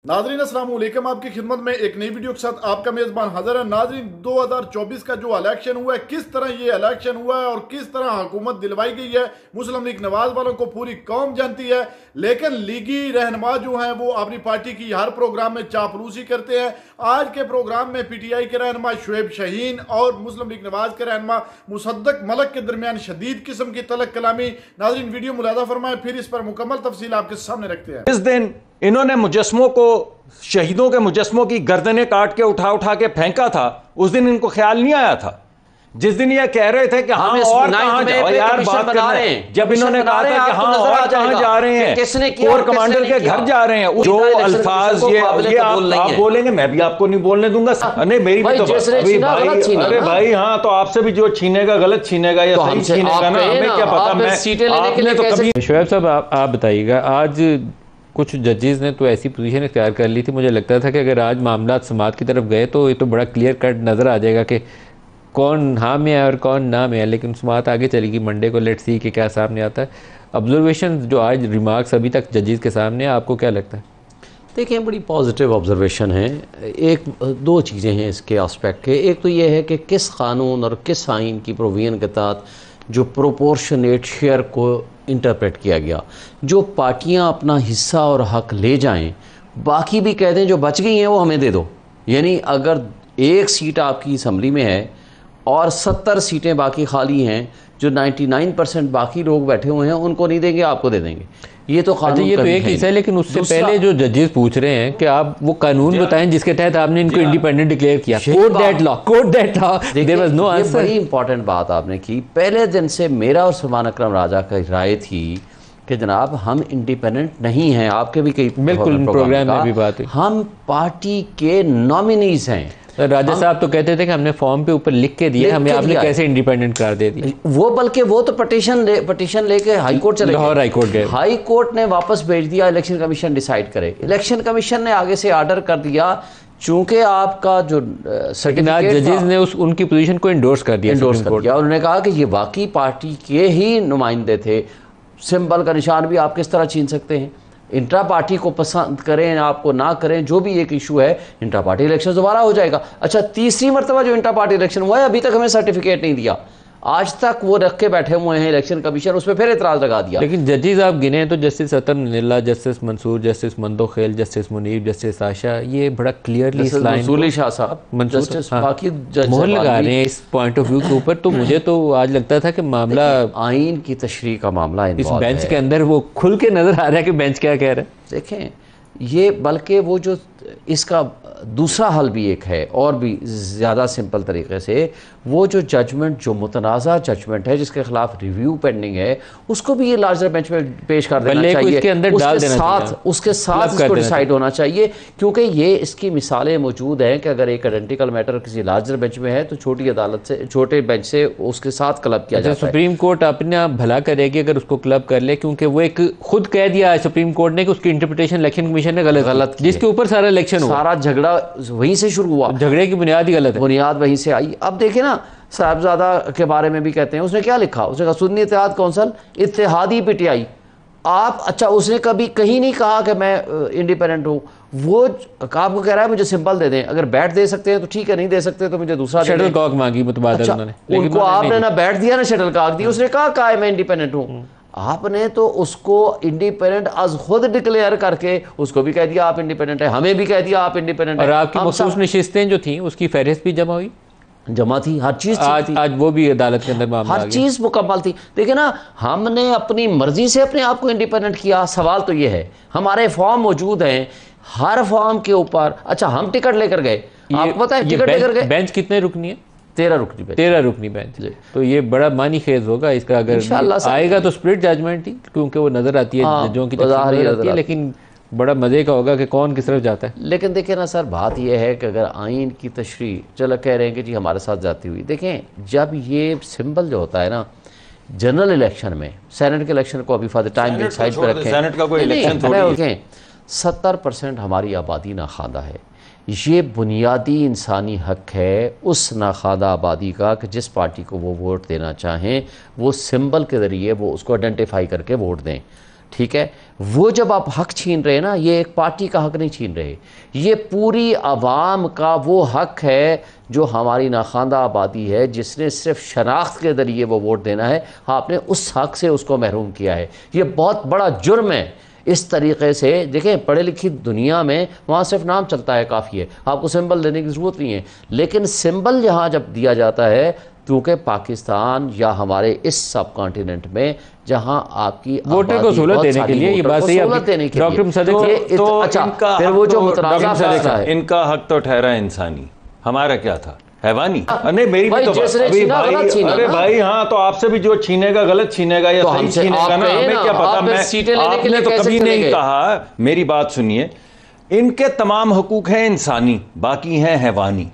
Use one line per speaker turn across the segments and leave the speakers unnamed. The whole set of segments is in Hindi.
नाजरीन अस्सलाम वालेकुम, आपकी खिदमत में एक नई वीडियो के साथ आपका मेज़बान हाजिर है। नाजरीन 2024 का जो इलेक्शन हुआ है, किस तरह ये इलेक्शन हुआ है और किस तरह हुकूमत दिलवाई गई है, मुस्लिम लीग नवाज वालों को पूरी कौम जानती है। लेकिन लीगी रहनुमा जो हैं वो अपनी पार्टी की हर प्रोग्राम में चापलूसी करते हैं। आज के प्रोग्राम में PTI के रहनुमा शुएब शाहीन और मुस्लिम लीग नवाज के रहनुमा मुसद्दक मलक के दरमियान शदीद किस्म की तलक कलामी। नाजरीन वीडियो मुलादा फरमाए, फिर इस पर मुकम्मल तफसील आपके सामने रखते हैं।
इस दिन इन्होंने मुजस्मों को, शहीदों के मुजस्मों की गर्दनें काट के उठा उठा के फेंका था। उस दिन इनको ख्याल नहीं आया था। जिस दिन ये कह रहे थे कि हम और कहां जा यार बात कर रहे हैं, जब इन्होंने कहा था कि हाँ और कहां जा रहे हैं, कोर कमांडर के घर जा रहे हैं, जो अल्फाज ये आप बोलेंगे मैं भी आपको नहीं बोलने दूंगा। नहीं मेरी भी तो अभी भाई, अरे भाई हाँ, तो आपसे भी जो छीनेगा गलत छीनेगा या सही छीनेगा ना, हमें क्या पता। मैं आपने तो कभी
शुएब साहब आप बताइएगा, आज कुछ जजेस ने तो ऐसी पोजीशन इख्तियार कर ली थी, मुझे लगता था कि अगर आज मामला समात की तरफ गए तो ये तो बड़ा क्लियर कट नज़र आ जाएगा कि कौन हाँ में है और कौन ना में है। लेकिन समात आगे चलेगी मंडे को, लेट्स सी कि क्या सामने आता है। ऑब्जर्वेशन जो आज रिमार्क्स अभी तक जजेस के सामने है, आपको क्या लगता है?
देखिए बड़ी पॉजिटिव ऑब्जर्वेशन है। एक दो चीज़ें हैं इसके एस्पेक्ट के। एक तो ये है कि किस कानून और किस आइन की प्रोविजन के तहत जो प्रोपोर्शनेट शेयर को इंटरप्रेट किया गया, जो पार्टियां अपना हिस्सा और हक ले जाएं, बाकी भी कह दें जो बच गई हैं वो हमें दे दो। यानी अगर एक सीट आपकी असम्बली में है और 70 सीटें बाकी खाली हैं, जो 99% बाकी लोग बैठे हुए हैं उनको नहीं देंगे, आपको दे देंगे। ये तो कानून
ये तो एक हिस्सा है। लेकिन उससे पहले जो जजेस पूछ रहे हैं कि आप वो कानून बताएं जिसके तहत आपने इनको इंडिपेंडेंट डिक्लेयर किया। Quote that law, quote that law, there was no answer.
बड़ी इंपॉर्टेंट बात आपने की। पहले दिन से मेरा और सलमान अकरम राजा की राय थी कि जनाब हम इंडिपेंडेंट नहीं हैं। आपके भी कई
बिल्कुल प्रोग्राम में भी बात है,
हम पार्टी के नॉमिनीज हैं।
राजा साहब तो कहते थे कि हमने फॉर्म पे ऊपर लिख के दिया, हमें आपने कैसे इंडिपेंडेंट करार दे दिया।
वो बल्कि वो तो पटिशन लेके हाई कोर्ट चले गए,
लाहौर हाई कोर्ट गए।
हाई कोर्ट ने वापस भेज दिया, इलेक्शन कमीशन डिसाइड करे। इलेक्शन कमीशन ने आगे से आर्डर कर दिया, चूंकि आपका जो सर्टिफिकेट
जजेस ने उनकी पोजीशन को इंडोर्स कर दिया।
उन्होंने कहा कि ये वाकई पार्टी के ही नुमाइंदे थे। सिंबल का निशान भी आप किस तरह छीन सकते हैं? इंट्रा पार्टी को पसंद करें आपको ना करें, जो भी एक इशू है, इंट्रा पार्टी इलेक्शन दोबारा हो जाएगा। अच्छा, तीसरी मरतबा जो इंट्रा पार्टी इलेक्शन हुआ है, अभी तक हमें सर्टिफिकेट नहीं दिया। आज तक वो रख के बैठे हुए हैं इलेक्शन कमीशन, उस पर फिर इतराज लगा दिया।
लेकिन जजेस आप गिने तो जस्टिस अतर नीला, justice Mansoor, justice Mandokhail, justice Munib, justice Ayesha, ये बड़ा क्लियरली इस लाइन
मंसूर शाह साहब,
जस्टिस बाकी मोहर लगा रहे हैं इस पॉइंट ऑफ व्यू के ऊपर। तो मुझे तो आज लगता था कि मामला
आइन की तशरीह का मामला
इस बेंच के अंदर वो खुल के नजर आ रहा है कि बेंच क्या कह रहा है।
देखें ये, बल्कि वो जो इसका दूसरा हल भी एक है और भी ज़्यादा सिंपल तरीके से, वो जो जजमेंट, जो मुतनाज़ा जजमेंट है जिसके खिलाफ रिव्यू पेंडिंग है, उसको भी ये लार्जर बेंच में पेश कर देना चाहिए। उसके साथ इसको डिसाइड होना चाहिए, क्योंकि ये इसकी मिसालें मौजूद हैं कि अगर एक आइडेंटिकल मैटर किसी लार्जर बेंच में है तो छोटी अदालत से, छोटे बेंच से उसके साथ क्लब किया जाता है।
सुप्रीम कोर्ट अपना भला करेगी अगर उसको क्लब कर ले, क्योंकि वो एक खुद कह दिया सुप्रीम कोर्ट ने कि उसकी इंटरप्रिटेशन इलेक्शन कमीशन ने गलत, जिसके ऊपर सारा इलेक्शन,
सारा झगड़ा वहीं से शुरू हुआ।
झगड़े की बुनियाद ही गलत है,
बुनियाद वहीं से आई। अब देखें ना, साहबजादा के बारे में भी कहते हैं, उसने क्या लिखा? उसने कहा सुन्नी इत्तेहाद कौंसिल इत्तेहादी PTI। आप अच्छा, उसने कभी कहीं नहीं कहा कि मैं इंडिपेंडेंट हूँ। वो आपको कह रहा है मुझे सिंपल दे दें, अगर बैट दे सकते हैं तो ठीक है, नहीं दे सकते तो मुझे दूसरा
शटल कॉक मांगी मुतबादल उन्होंने,
लेकिन उनको आपने ना बैट दिया ना शटल कॉक दी। उसने कहा है मैं इंडिपेंडेंट हूँ। आपने तो उसको इंडिपेंडेंट आज खुद डिक्लेयर करके उसको भी कह दिया आप इंडिपेंडेंट है, हमें भी कह दिया आप इंडिपेंडेंट है।
और आपकी मखसूस नशिस्तें जो थी उसकी फहरिस्त भी जमा हुई,
जमा थी, हर चीज थी।
आज वो भी अदालत के अंदर मामला,
हर चीज मुकम्मल थी। देखिए ना, हमने अपनी मर्जी से अपने आप को इंडिपेंडेंट किया। सवाल तो ये है, हमारे फॉर्म मौजूद हैं, हर फॉर्म के ऊपर, अच्छा हम टिकट लेकर गए, आपको पता है टिकट लेकर गए।
बेंच कितने रुकनी है?
13
रुकनी बेंच। तो ये बड़ा मानी खेज होगा इसका, अगर आएगा तो स्प्लिट जजमेंट ही, क्योंकि वो नजर आती है जजों की तकसीम है, लेकिन बड़ा मजे का होगा कि कौन किस तरफ जाता है।
लेकिन देखिए ना सर, बात यह है कि अगर आइन की तशरीह, चलो कह रहे हैं कि जी हमारे साथ जाती हुई, देखें जब ये सिंबल जो होता है ना जनरल इलेक्शन में, सेनेट के इलेक्शन को अभी फॉर द टाइम साइड पर रखें,
सेनेट का कोई इलेक्शन थोड़ी है।
70% हमारी आबादी नाखादा है। ये बुनियादी इंसानी हक है उस नाखादा आबादी का कि जिस पार्टी को वो वोट देना चाहें वो सिंबल के ज़रिए वो उसको आइडेंटिफाई करके वोट दें। ठीक है, वो जब आप हक छीन रहे हैं ना, ये एक पार्टी का हक नहीं छीन रहे, ये पूरी आवाम का वो हक है जो हमारी नाखानदा आबादी है, जिसने सिर्फ शनाख्त के ज़रिए वो वोट देना है, आपने उस हक से उसको महरूम किया है। ये बहुत बड़ा जुर्म है। इस तरीक़े से देखें, पढ़े लिखी दुनिया में वहाँ सिर्फ नाम चलता है, काफ़ी है, आपको सिंबल देने की ज़रूरत नहीं है। लेकिन सिंबल यहाँ जब दिया जाता है, क्योंकि पाकिस्तान या हमारे इस सब कॉन्टिनेंट में जहां आपकी
वोटर को सहूलत देने के लिए, ये बात सही है डॉक्टर मुसद्दिक।
तो अच्छा, फिर वो जो मुतनाज़ा है, इनका हक तो ठहरा इंसानी, हमारा क्या था, हैवानी? नहीं, मेरी भी तो अभी भाई, अरे भाई हाँ, तो आपसे भी जो छीनेगा गलत छीनेगा या सही छीनेगा ना, हमें क्या पता। आपने तो कभी नहीं कहा, मेरी बात सुनिए, इनके तमाम हुकूक हैं इंसानी, बाकी हैं हैवानी,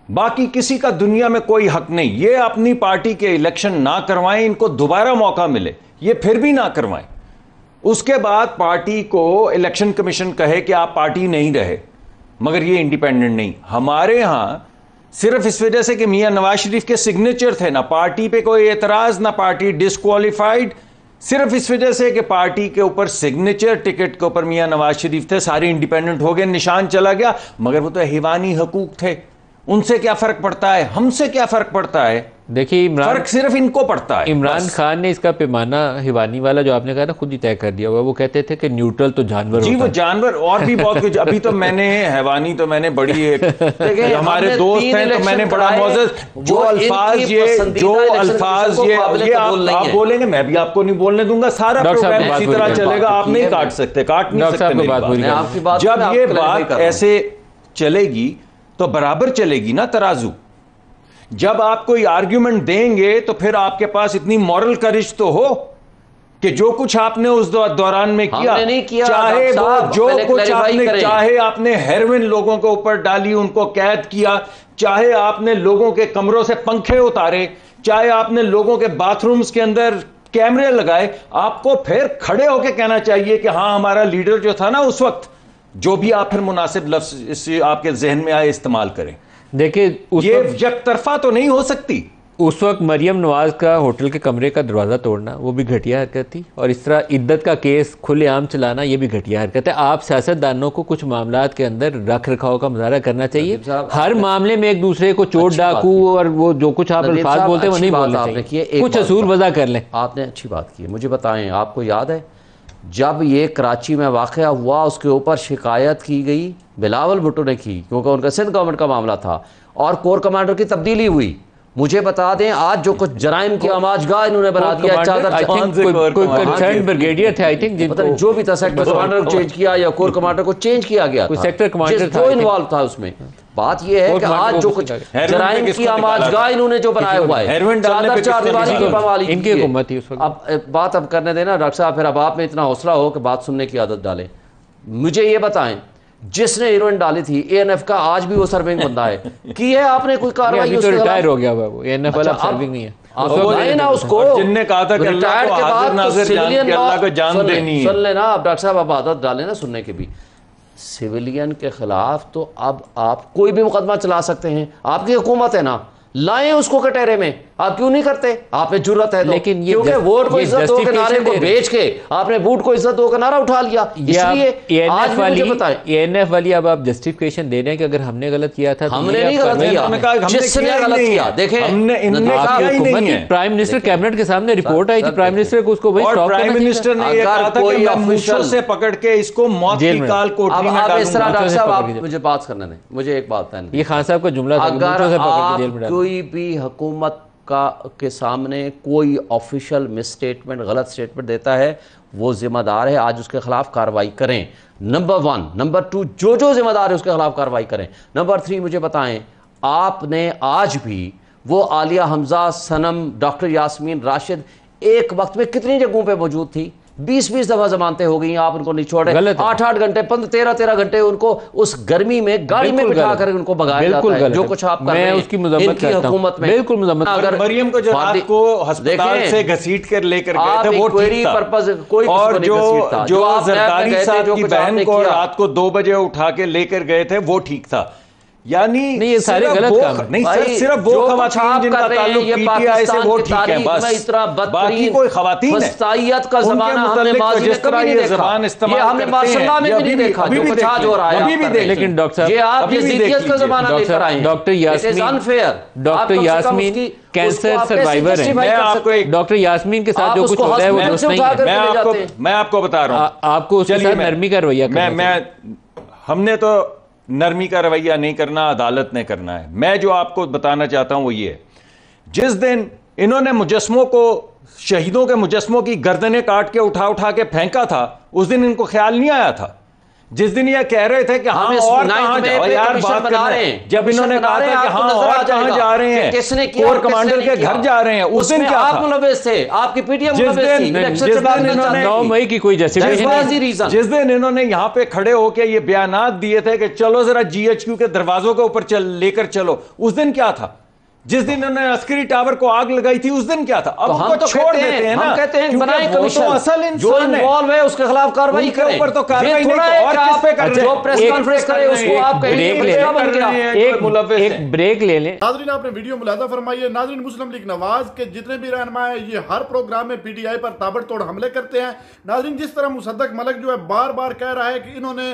बाकी किसी का दुनिया में कोई हक नहीं। ये अपनी पार्टी के इलेक्शन ना करवाएं, इनको दोबारा मौका मिले, ये फिर भी ना करवाएं, उसके बाद पार्टी को इलेक्शन कमीशन कहे कि आप पार्टी नहीं रहे, मगर ये इंडिपेंडेंट नहीं। हमारे यहां सिर्फ इस वजह से कि मियां नवाज शरीफ के सिग्नेचर थे, ना पार्टी पे कोई एतराज, ना पार्टी डिस्क्वालीफाइड, सिर्फ इस वजह से कि पार्टी के ऊपर सिग्नेचर टिकट के ऊपर मियां नवाज शरीफ थे, सारे इंडिपेंडेंट हो गए, निशान चला गया। मगर वो तो हैवानी हकूक थे, उनसे क्या फर्क पड़ता है, हमसे क्या फर्क पड़ता है?
देखिए,
फर्क सिर्फ इनको पड़ता है।
इमरान खान ने इसका पैमाना हिवानी वाला जो आपने कहा ना, खुद ही तय कर दिया हुआ। वो कहते थे कि न्यूट्रल तो जानवर
जी,
होता
वो जानवर और भी बहुत कुछ। अभी तो मैंने हैवानी तो मैंने बड़ी एक हमारे दोस्त हैं तो मैंने बड़ा मौजूद जो अल्फाज ये आप बोलेंगे, मैं भी आपको नहीं बोलने दूंगा। सारा प्रोग्राम इसी तरह चलेगा, आप नहीं काट सकते, काट नहीं सकते। जब ये बात ऐसे चलेगी तो बराबर चलेगी ना तराजू। जब आप कोई आर्ग्यूमेंट देंगे तो फिर आपके पास इतनी मॉरल करेज तो हो कि जो कुछ आपने उस दौरान में किया,
नहीं किया,
चाहे वो जो कुछ आपने, चाहे आपने हेरोइन लोगों के ऊपर डाली, उनको कैद किया, चाहे आपने लोगों के कमरों से पंखे उतारे, चाहे आपने लोगों के बाथरूम्स के अंदर कैमरे लगाए, आपको फिर खड़े होकर कहना चाहिए कि हाँ, हमारा लीडर जो था ना उस वक्त, जो भी आप फिर मुनासिब लफ्ज आपके जहन में आए इस्तेमाल करें।
देखिए,
ये यकतरफा तो नहीं हो सकती।
उस वक्त मरियम नवाज का होटल के कमरे का दरवाज़ा तोड़ना वो भी घटिया हरकत थी, और इस तरह इद्दत का केस खुलेआम चलाना ये भी घटिया हरकत है। आप सियासतदानों को कुछ मामलात के अंदर रख रखाव का मुजाहरा करना चाहिए। हर मामले में एक दूसरे को चोट डाकू और वो जो कुछ आप अल्फाज बोलते हैं वो नहीं बोलना चाहिए। कुछ असूल वज़ा कर लें।
आपने अच्छी बात की। मुझे बताएं, आपको याद है जब ये कराची में वाक़या हुआ, उसके ऊपर शिकायत की गई, बिलावल भुट्टो ने की, क्योंकि उनका सिंध गवर्नमेंट का मामला था, और कोर कमांडर की तब्दीली हुई। मुझे बता दें, आज जो कुछ जराइम की आमाजगाह इन्होंने बना दिया,
चादर ब्रिगेडियर थे आई थिंक,
जो भी था, सेक्टर कमांडर को चेंज किया या कोर कमांडर को चेंज किया गया,
सेक्टर कमांडर
जो इन्वॉल्व था उसमें। बात यह है कि आज जो कुछ जराइम की आमाजगाह इन्होंने जो बनाया हुआ है,
इनकी हुकूमत थी उस वक्त।
अब बात अब करने देना डॉक्टर साहब, फिर अब आप में इतना हौसला हो कि बात सुनने की आदत डालें। मुझे ये बताएं, जिसने हीरोइन डाली थी एएनएफ का, आज भी वो सर्विंग बंदा है, की है आपने कोई कार्रवाई?
तो रिटायर हो गया वो, एएनएफ वाला सर्विंग नहीं है।
ना उसको
जिनने कहा था कि
रिटायर के बाद
सिविलियन अल्लाह को जान देनी है।
सुन लेना आप डॉक्टर साहब, आप आदत डालें ना सुनने के भी। सिविलियन के खिलाफ तो अब आप कोई भी मुकदमा चला सकते हैं, आपकी हुकूमत है ना, लाएं उसको कटहरे में। आप क्यों नहीं करते? आप में जुर्रत है तो।
लेकिन
क्योंकि वोट को इज्जत दो के नारे को बेच के आपने बूट को इज्जत दो का नारा उठा लिया। इसलिए आज मुझे बताएं,
एएनएफ वाली अब आप जस्टिफिकेशन दे रहे हैं कि अगर हमने गलत किया था,
हमने नहीं गलत किया, जिसने गलत किया। देखें,
प्राइम मिनिस्टर कैबिनेट के सामने रिपोर्ट आई थी, प्राइम मिनिस्टर को उसको
प्राइम मिनिस्टर ने कहा था कि मैं मूंछों से पकड़ के इसको मौत की काल कोठरी में डालूंगा।
इस तरह डॉक्टर साहब, आप मुझे बात करने दें, मुझे एक बात है,
ये खान साहब का जुमला था,
अगर कोई भी हुकूमत के सामने कोई ऑफिशियल मिस स्टेटमेंट, गलत स्टेटमेंट देता है, वो जिम्मेदार है, आज उसके खिलाफ कार्रवाई करें। नंबर 1। नंबर 2, जो जिम्मेदार है उसके खिलाफ कार्रवाई करें। नंबर 3, मुझे बताएं, आपने आज भी वो आलिया हमजा, सनम, डॉक्टर यास्मीन, राशिद एक वक्त में कितनी जगहों पे मौजूद थी? 20-20 दफा जमानतें हो गई, आप उनको नहीं छोड़े। 8-8 घंटे, 13-13 घंटे उनको उस गर्मी में गाड़ी में बिठा कर उनको भगाया जाता है। जो कुछ आप कर रहे हैं,
उसकी मजम्मत करता हूं,
हुकूमत में
बिल्कुल मजम्मत।
अगर मरियम को जो रात को अस्पताल से घसीट कर लेकर गए थे, वो ठीक था।
कोई
और जो जरदारी साहब की बहन को रात को 2 बजे उठा के लेकर गए थे, वो ठीक था। यानी
नहीं, ये सारे गलत काम है।
नहीं सर, सिर्फ वो खवातीन जिनका ताल्लुक पीटीआई से वो ठीक है, बस बाकी कोई खवातीन है
का ज़माना हमने माज़ी में कभी नहीं देखा, ये हमने माशाअल्लाह में भी नहीं देखा जो कुछ आज हो रहा है।
अभी भी देख, लेकिन डॉक्टर साहब
ये आप यजीदियत का ज़माना लेकर आए हैं।
डॉक्टर यास्मीन कैंसर सर्वाइवर हैं।
मैं आपको एक
डॉक्टर यास्मीन के साथ जो कुछ होता है वो दुरुस्त नहीं है।
मैं आपको बता रहा हूँ,
आपको उसके साथ नरमी का रवैया करना चाहिए।
हमने तो नरमी का रवैया नहीं करना, अदालत ने करना है। मैं जो आपको बताना चाहता हूं वो ये है, जिस दिन इन्होंने मुजस्मों को, शहीदों के मुजस्मों की गर्दनें काट के उठा उठा के फेंका था, उस दिन इनको ख्याल नहीं आया था। जिस दिन ये कह रहे थे कि हाँ और कहां जा यार, बात बना रहे हैं, जब इन्होंने कहा था कि हाँ और कहां जा रहे हैं,
किसने किया,
कोर कमांडर के घर जा रहे हैं, उस दिन क्या
आप मुलव्विस थे, आपकी पीटीएम मुलव्विस थी।
जिस दिन इन्होंने
9 मई की कोई
जस्टिफिकेशन,
जिस दिन इन्होंने यहाँ पे खड़े होके ये बयानात दिए थे कि चलो जरा जीएचक्यू के दरवाजों के ऊपर लेकर चलो, उस दिन क्या था? जिस दिन उन्होंने अस्करी टावर को आग लगाई थी, उस दिन क्या था? अब
हम तो
छोड़ देते हैं ना,
हम कहते हैं बनाए कमीशन,
तो असल
जो इन्वॉल्व है उसके खिलाफ कार्रवाई करें।
ऊपर तो कार्रवाई नहीं, और किस पे कर रहे हैं?
जो प्रेस कॉन्फ्रेंस करे उसको आप कहेंगे
एक ब्रेक ले लें।
नाज़रीन, आपने वीडियो मुलाजा फरमाइए। नाज़रीन, मुस्लिम लीग नवाज के जितने भी रहनुमा है ये हर प्रोग्राम में पीटीआई पर ताबड़तोड़ हमले करते हैं। नाज़रीन, जिस तरह मुसद्दक मलिक जो है बार बार कह रहा है कि इन्होंने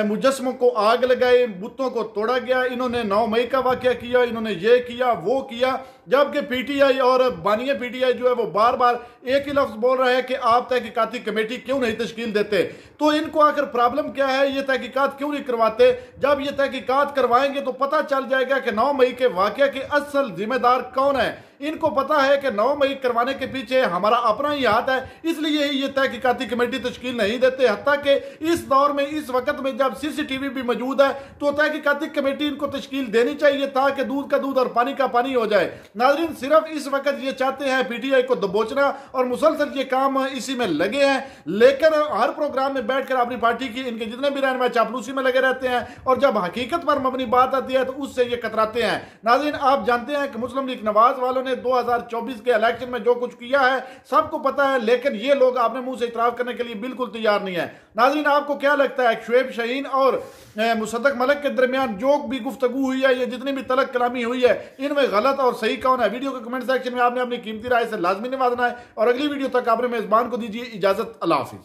मुजस्मों को आग लगाए, बुतों को तोड़ा गया, इन्होंने 9 मई का वाकया किया, इन्होंने ये किया वो किया, जबकि पीटीआई और बानिया पीटीआई जो है वो बार बार एक ही लफ्ज बोल रहा है कि आप तहकीकाती कमेटी क्यों नहीं तश्कील देते। तो इनको आखिर प्रॉब्लम क्या है, ये तहकीकात क्यों नहीं करवाते? जब ये तहकीकात करवाएंगे तो पता चल जाएगा कि 9 मई के वाकया के असल जिम्मेदार कौन है। इनको पता है कि 9 मई करवाने के पीछे हमारा अपना ही हाथ है, इसलिए ही ये तहकीकाती कमेटी तश्कील नहीं देते। हत्ता कि इस दौर में, इस वक्त में जब सीसीटीवी भी मौजूद है, तो तहकीकाती कमेटी इनको तश्कील देनी चाहिए ताकि दूध का दूध और पानी का पानी हो जाए। नाज़रीन, सिर्फ इस वक्त ये चाहते हैं पीटीआई को दबोचना और मुसलसल ये काम इसी में लगे हैं, लेकिन हर प्रोग्राम में बैठकर अपनी पार्टी की इनके जितने भी रहनुमा चापलूसी में लगे रहते हैं, और जब हकीकत पर मबनी बात आती है तो उससे ये कतराते हैं। नाज़रीन, आप जानते हैं कि मुस्लिम लीग नवाज वालों ने 2024 के इलेक्शन में जो कुछ किया है सबको पता है, लेकिन ये लोग अपने मुंह से इतराफ करने के लिए बिल्कुल तैयार नहीं है। नाज़रीन, आपको क्या लगता है शुएब शाहीन और मुसद्दक मलिक के दरमियान जो भी गुफ्तगू हुई है, ये जितनी भी तलक कलामी हुई है, इनमें गलत और सही कौन है? वीडियो के कमेंट सेक्शन में आपने अपनी कीमती राय से लाजमी नवाजना है, और अगली वीडियो तक आपने मेजबान को दीजिए इजाजत। अल्लाह हाफिज।